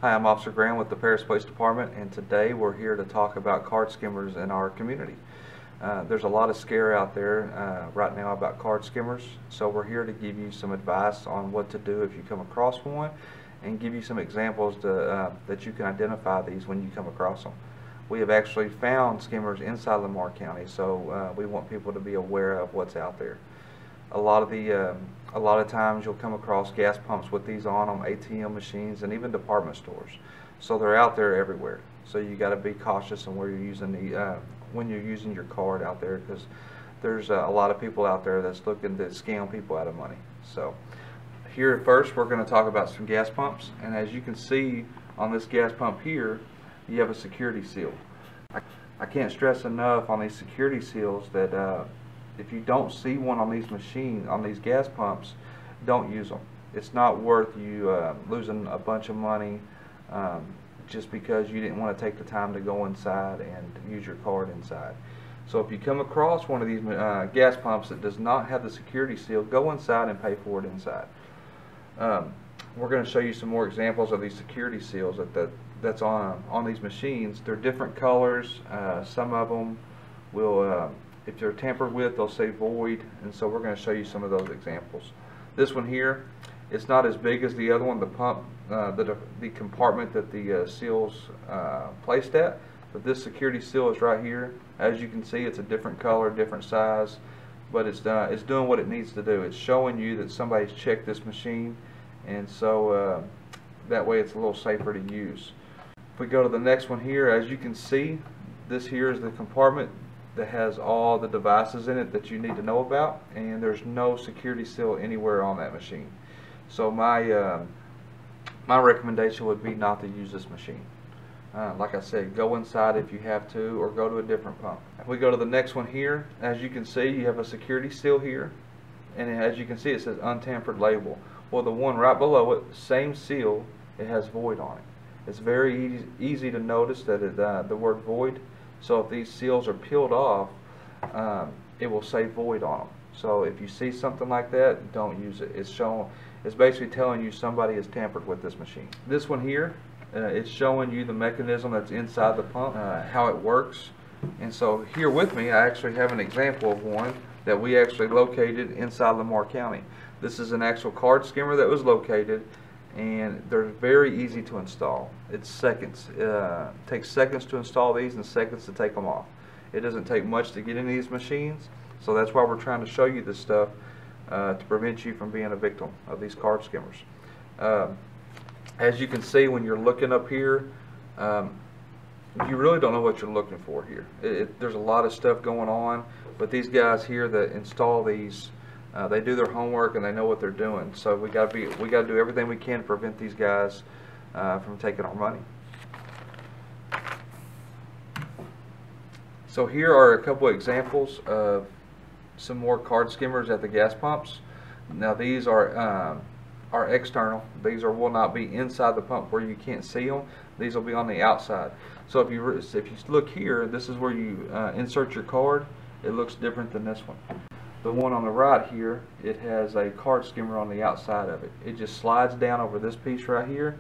Hi, I'm Officer Graham with the Paris Police Department, and today we're here to talk about card skimmers in our community. There's a lot of scare out there right now about card skimmers, so we're here to give you some advice on what to do if you come across one, and give you some examples that you can identify these when you come across them. We have actually found skimmers inside Lamar County, so we want people to be aware of what's out there. A lot of times you'll come across gas pumps with these on ATM machines and even department stores. So they're out there everywhere. So you got to be cautious on where you're using when you're using your card out there, because there's a lot of people out there that's looking to scam people out of money. So here first we're going to talk about some gas pumps, and as you can see on this gas pump here, you have a security seal. I can't stress enough on these security seals that if you don't see one on these machines, on these gas pumps, don't use them. It's not worth you losing a bunch of money just because you didn't want to take the time to go inside and use your card inside. So if you come across one of these gas pumps that does not have the security seal, go inside and pay for it inside. We're going to show you some more examples of these security seals that's on these machines. They're different colors. Some of them will if they're tampered with, they'll say void, and so we're going to show you some of those examples. This one here, it's not as big as the other one, the pump, the compartment that the seal's placed at, but this security seal is right here. As you can see, it's a different color, different size, but it's doing what it needs to do. It's showing you that somebody's checked this machine, and so that way it's a little safer to use. If we go to the next one here, as you can see, this here is the compartment that has all the devices in it that you need to know about, and there's no security seal anywhere on that machine. So my recommendation would be not to use this machine. Like I said, go inside if you have to, or go to a different pump. If we go to the next one here, as you can see, you have a security seal here, and as you can see, it says untampered label. Well, the one right below it, same seal, it has void on it. It's very easy to notice that the word void. So if these seals are peeled off, it will say void on them. So if you see something like that, don't use it. It's basically telling you somebody has tampered with this machine. This one here, it's showing you the mechanism that's inside the pump, how it works. And so here with me, I actually have an example of one that we actually located inside Lamar County. This is an actual card skimmer that was located, and they're very easy to install. It's seconds. It takes seconds to install these and seconds to take them off. It doesn't take much to get into these machines, so that's why we're trying to show you this stuff to prevent you from being a victim of these card skimmers. As you can see, when you're looking up here, you really don't know what you're looking for here. There's a lot of stuff going on, but these guys here that install these, they do their homework and they know what they're doing. So we got to do everything we can to prevent these guys from taking our money. So here are a couple of examples of some more card skimmers at the gas pumps. Now these are external. These will not be inside the pump where you can't see them. These will be on the outside. So if you look here, this is where you insert your card. It looks different than this one. The one on the right here, it has a card skimmer on the outside of it. It just slides down over this piece right here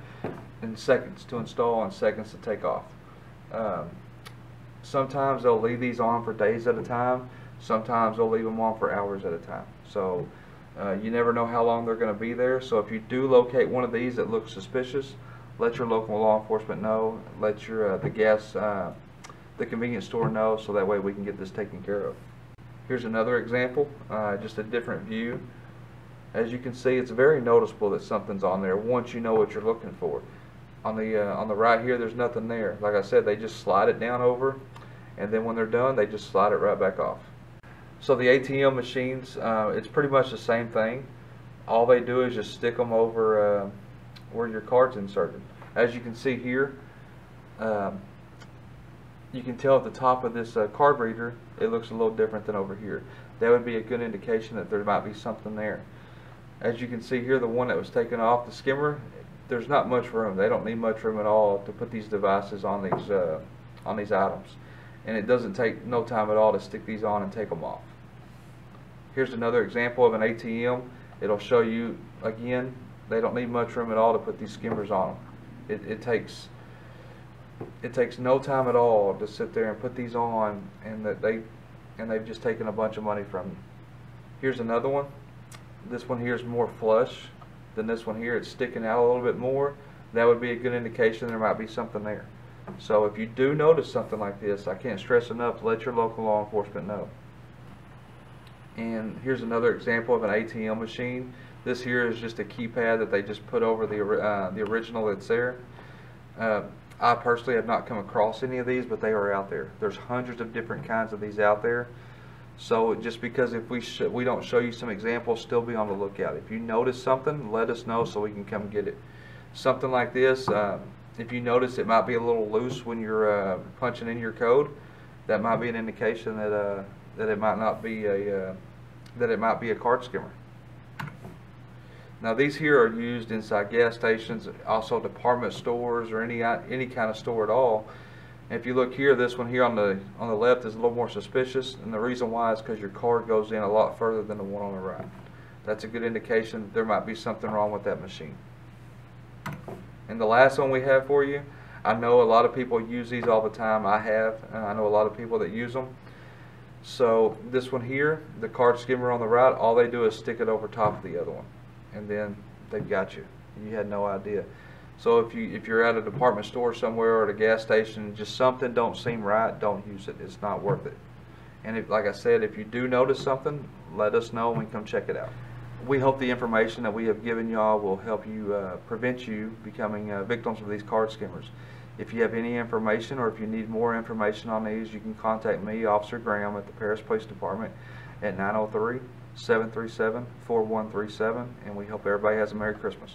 in seconds to install and seconds to take off. Sometimes they'll leave these on for days at a time. Sometimes they'll leave them on for hours at a time. So you never know how long they're going to be there. So if you do locate one of these that looks suspicious, let your local law enforcement know. Let the convenience store know, so that way we can get this taken care of. Here's another example, just a different view. As you can see, it's very noticeable that something's on there once you know what you're looking for. On the right here, there's nothing there. Like I said, they just slide it down over, and then when they're done, they just slide it right back off. So the ATM machines, it's pretty much the same thing. All they do is just stick them over where your card's inserted. As you can see here, you can tell at the top of this card reader, it looks a little different than over here. That would be a good indication that there might be something there. As you can see here, the one that was taken off the skimmer, there's not much room. They don't need much room at all to put these devices on these items, and it doesn't take no time at all to stick these on and take them off. Here's another example of an ATM. It'll show you again, they don't need much room at all to put these skimmers on them. It takes no time at all to sit there and put these on, and they've just taken a bunch of money from you. Here's another one. This one here is more flush than this one here. It's sticking out a little bit more. That would be a good indication there might be something there. So if you do notice something like this, I can't stress enough, let your local law enforcement know. And here's another example of an ATM machine. This here is just a keypad that they just put over the original that's there. I personally have not come across any of these, but they are out there. There's hundreds of different kinds of these out there. So just because if we don't show you some examples, still be on the lookout. If you notice something, let us know so we can come get it. Something like this, if you notice it might be a little loose when you're punching in your code, that might be an indication that it might be a card skimmer. Now these here are used inside gas stations, also department stores, or any kind of store at all. And if you look here, this one here on the left is a little more suspicious, and the reason why is because your card goes in a lot further than the one on the right. That's a good indication there might be something wrong with that machine. And the last one we have for you, I know a lot of people use these all the time. I have, and I know a lot of people that use them. So this one here, the card skimmer on the right, all they do is stick it over top of the other one, and then they've got you. You had no idea. So if you're at a department store somewhere or at a gas station, just something don't seem right, don't use it. It's not worth it. And like I said, if you do notice something, let us know and we can come check it out. We hope the information that we have given y'all will help you prevent you becoming victims of these card skimmers. If you have any information, or if you need more information on these, you can contact me, Officer Graham, at the Paris Police Department at 903-737-4137, and we hope everybody has a Merry Christmas.